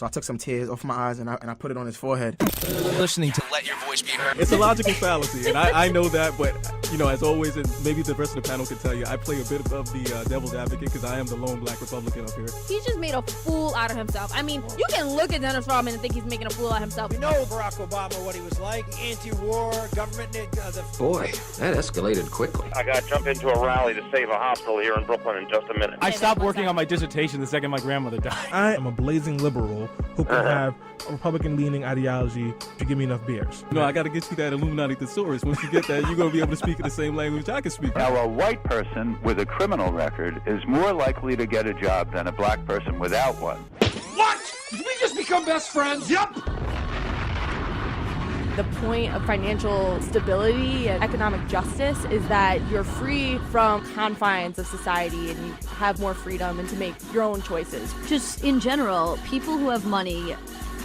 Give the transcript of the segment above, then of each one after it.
So I took some tears off my eyes and I put it on his forehead. Listening to Let Your Voice Be Heard. It's a logical fallacy, and I know that, but, as always, and maybe the rest of the panel can tell you, I play a bit of the devil's advocate because I am the lone black Republican up here. He just made a fool out of himself. I mean, you can look at Dennis Rodman and think he's making a fool out of himself. We know Barack Obama, what he was like, anti-war, government... Boy, that escalated quickly. I got to jump into a rally to save a hospital here in Brooklyn in just a minute. I stopped working on my dissertation the second my grandmother died. I am a blazing liberal who can have a Republican-leaning ideology if you give me enough beers. I got to get you that Illuminati thesaurus. Once you get that, you're going to be able to speak in the same language I can speak. Now, a white person with a criminal record is more likely to get a job than a black person without one. What? Did we just become best friends? Yep! The point of financial stability and economic justice is that you're free from confines of society and you have more freedom and to make your own choices. Just in general, people who have money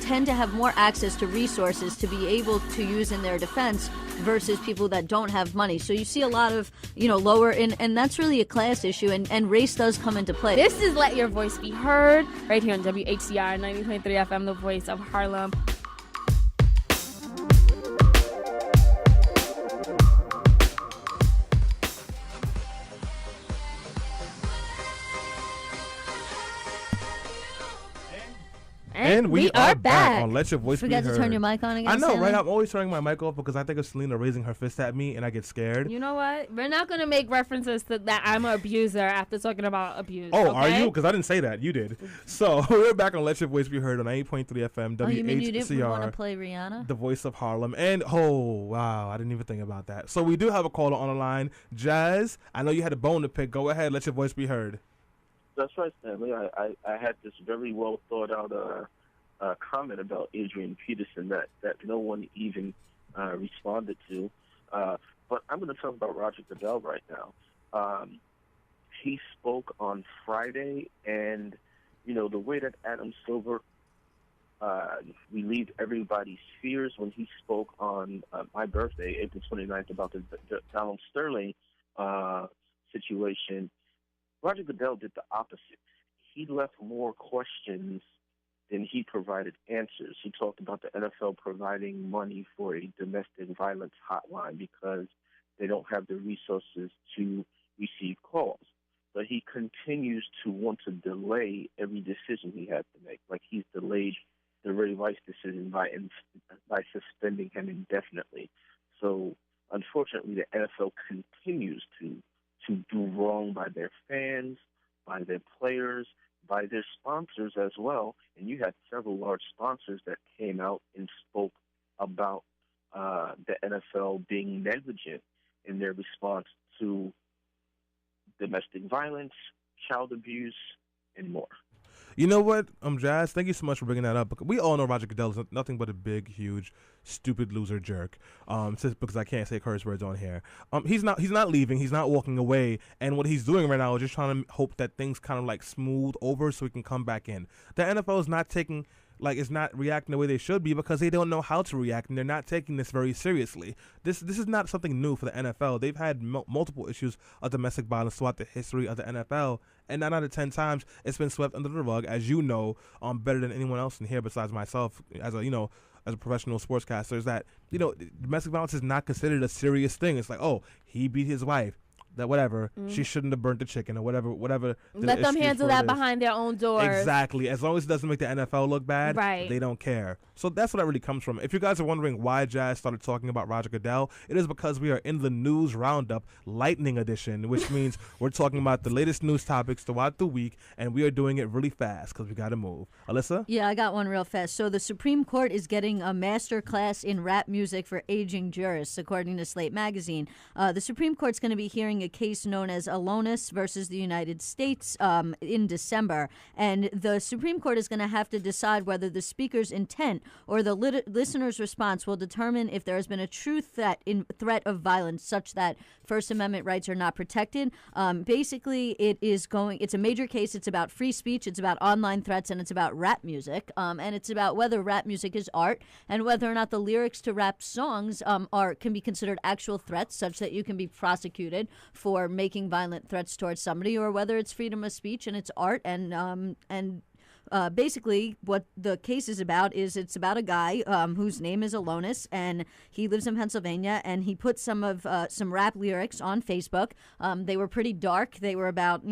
tend to have more access to resources to be able to use in their defense versus people that don't have money. So you see a lot of, lower, and that's really a class issue, and race does come into play. This is Let Your Voice Be Heard, right here on WHCR 90.3 FM, the voice of Harlem. And we are back on Let Your Voice Be Heard. Forgot to turn your mic on again. I know, Stanley? right? I'm always turning my mic off because I think of Selena raising her fist at me and I get scared. You know what? We're not going to make references to that I'm an abuser after talking about abuse. Oh, okay? Are you? Because I didn't say that. You did. So we're back on Let Your Voice Be Heard on 90.3 FM, WHCR. You mean you didn't want to play Rihanna? The voice of Harlem. And, wow, I didn't even think about that. So we do have a caller on the line. Jazz, I know you had a bone to pick. Go ahead. Let your voice be heard. That's right, Stanley. I had this very well thought out comment about Adrian Peterson that no one even responded to. But I'm going to talk about Roger Goodell right now. He spoke on Friday, and, the way that Adam Silver relieved everybody's fears when he spoke on my birthday, April 29th, about the Donald Sterling situation, Roger Goodell did the opposite. He left more questions than he provided answers. He talked about the NFL providing money for a domestic violence hotline because they don't have the resources to receive calls. But he continues to want to delay every decision he has to make. Like he's delayed the Ray Rice decision by suspending him indefinitely. So unfortunately, the NFL continues to do wrong by their fans, by their players, by their sponsors as well. And you had several large sponsors that came out and spoke about the NFL being negligent in their response to domestic violence, child abuse, and more. You know what, Jazz, thank you so much for bringing that up. We all know Roger Goodell is nothing but a big, huge, stupid loser jerk. Because I can't say curse words on here. He's not leaving. He's not walking away. And what he's doing right now is just trying to hope that things kind of like smooth over so he can come back in. The NFL is not taking. It's not reacting the way they should be because they don't know how to react, and they're not taking this very seriously. This is not something new for the NFL. They've had multiple issues of domestic violence throughout the history of the NFL, and 9 out of 10 times it's been swept under the rug, as you know, better than anyone else in here besides myself as a professional sportscaster. Is that domestic violence is not considered a serious thing. It's like, oh, he beat his wife. That whatever, she shouldn't have burnt the chicken or whatever. Let them handle that behind their own doors. Exactly. As long as it doesn't make the NFL look bad, right, they don't care. So that's what that really comes from. If you guys are wondering why Jazz started talking about Roger Goodell, it is because we are in the news roundup lightning edition, which means we're talking about the latest news topics throughout the week, and we are doing it really fast because we got to move. Alyssa? Yeah, I got one real fast. So the Supreme Court is getting a master class in rap music for aging jurists, according to Slate Magazine. The Supreme Court's going to be hearing a case known as Alonis versus the United States in December. And the Supreme Court is going to have to decide whether the speaker's intent or the listener's response will determine if there has been a true threat of violence such that First Amendment rights are not protected. Basically, it's a major case. It's about free speech. It's about online threats, and it's about rap music. And it's about whether rap music is art and whether or not the lyrics to rap songs can be considered actual threats such that you can be prosecuted for making violent threats towards somebody, or whether it's freedom of speech and it's art and basically, what the case is about is it's about a guy whose name is Alonis, and he lives in Pennsylvania, and he put some rap lyrics on Facebook. They were pretty dark. They were about,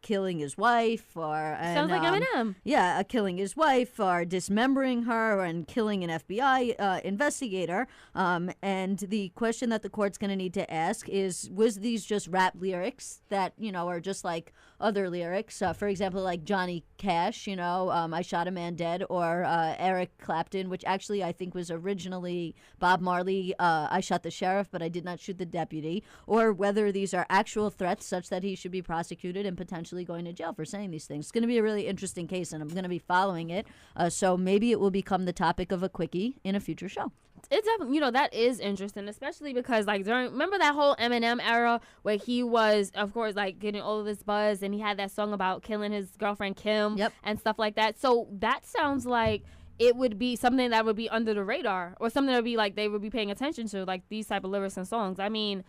killing his wife Sounds like Eminem. Yeah, killing his wife or dismembering her and killing an FBI investigator. And the question that the court's going to need to ask is, was these just rap lyrics that, are just like other lyrics? For example, like Johnny Cash, I Shot a Man Dead, or Eric Clapton, which actually I think was originally Bob Marley, I shot the sheriff, but I did not shoot the deputy, or whether these are actual threats such that he should be prosecuted and potentially going to jail for saying these things. It's going to be a really interesting case, and I'm going to be following it. So maybe it will become the topic of a quickie in a future show. It's definitely, that is interesting, especially because remember that whole Eminem era where he was, of course, getting all of this buzz, and he had that song about killing his girlfriend Kim and stuff like that. So that sounds like it would be something that would be under the radar, or something that would be they would be paying attention to, these type of lyrics and songs. I mean,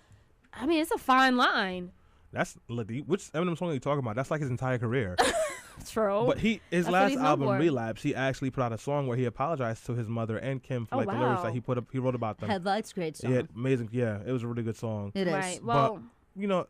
it's a fine line. That's which Eminem song are you talking about? That's like his entire career. True. But his last album, Relapse, he actually put out a song where he apologized to his mother and Kim for the lyrics that he wrote about them. Headlights, great song. Yeah, amazing. Yeah, it was a really good song. It is. Right. Well,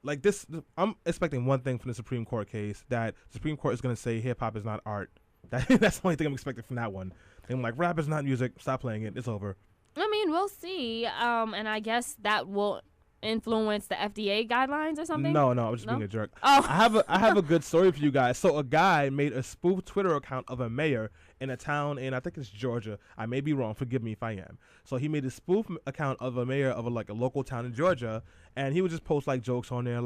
but, this, I'm expecting one thing from the Supreme Court case, that the Supreme Court is going to say hip hop is not art. That's the only thing I'm expecting from that one. I'm like, rap is not music. Stop playing it. It's over. I mean, we'll see. And I guess that will influence the FDA guidelines or something? No, I was just being a jerk. Oh. I have a good story for you guys. So a guy made a spoof Twitter account of a mayor in a town in, I think it's Georgia. I may be wrong. Forgive me if I am. So he made a spoof account of a mayor of a local town in Georgia, and he would just post jokes on there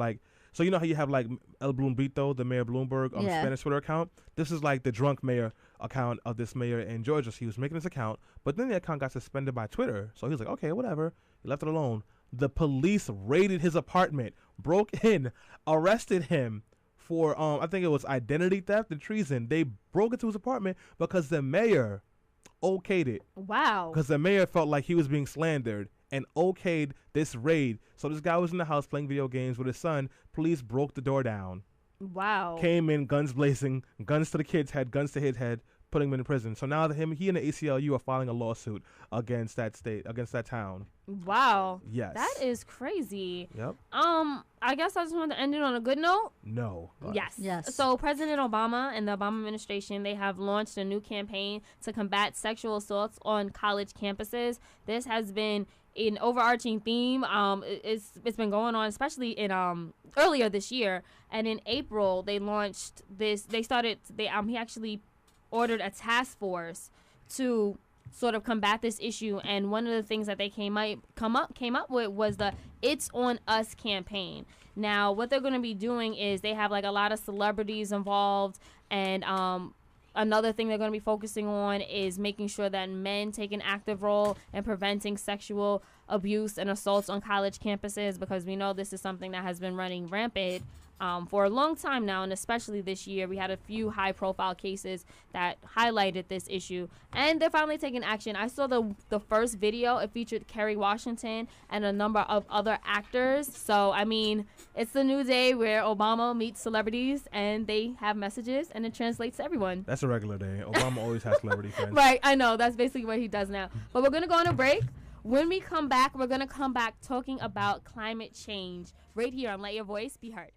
so you know how you have El Bloomberto, the Mayor Bloomberg Spanish Twitter account? This is the drunk mayor account of this mayor in Georgia. So he was making this account, but then the account got suspended by Twitter. So he was like, okay, whatever. He left it alone. The police raided his apartment, broke in, arrested him for, I think it was identity theft and treason. They broke into his apartment because the mayor okayed it. Wow. Because the mayor felt like he was being slandered and okayed this raid. So this guy was in the house playing video games with his son. Police broke the door down. Wow. Came in, guns blazing, guns to the kid's head, guns to his head, putting him in prison. So now he and the ACLU are filing a lawsuit against that town. Wow. Yes. That is crazy. Yep. I guess I just wanted to end it on a good note. No. Yes. So President Obama and the Obama administration, they have launched a new campaign to combat sexual assaults on college campuses. This has been an overarching theme. It's been going on, especially in earlier this year, and in April they launched this. He actually ordered a task force to sort of combat this issue, and one of the things that they came up with was the It's On Us campaign. Now, what they're going to be doing is they have a lot of celebrities involved, and another thing they're going to be focusing on is making sure that men take an active role in preventing sexual abuse and assaults on college campuses, because we know this is something that has been running rampant for a long time now, and especially this year. We had a few high-profile cases that highlighted this issue, and they're finally taking action. I saw the first video. It featured Kerry Washington and a number of other actors. So, I mean, it's the new day where Obama meets celebrities, and they have messages, and it translates to everyone. That's a regular day. Obama always has celebrity friends. Right, I know. That's basically what he does now. But we're going to go on a break. When we come back, we're going to come back talking about climate change right here on Let Your Voice Be Heard.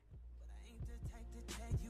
You